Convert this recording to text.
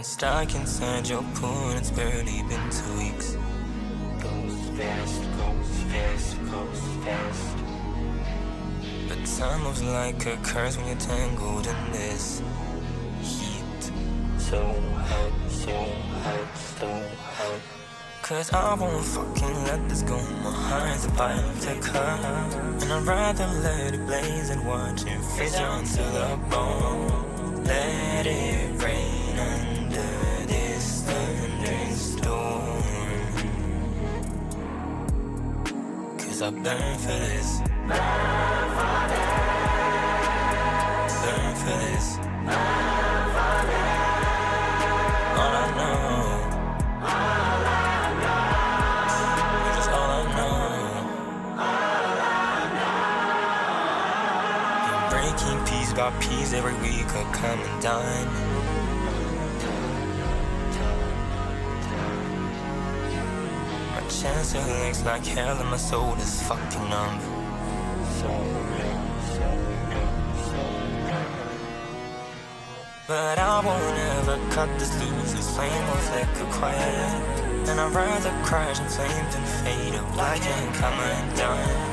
stuck inside your pool and it's barely been 2 weeks. Goes fast, goes fast, goes fast. But time moves like a curse when you're tangled in this heat. So hot, so hot, so hot. Cause I won't fucking let this go. My heart's about to cut, and I'd rather let it blaze and watch it freeze down to the bone. Let it rain under this thunderstorm. Cause I burn for this. Burn for this. All I know. Breaking piece by piece every week I come and dine. My chance of legs like hell and my soul is fucking numb. But I won't ever cut this loose, this flame will flicker quiet. And I'd rather crash in flames and fade away and come undone.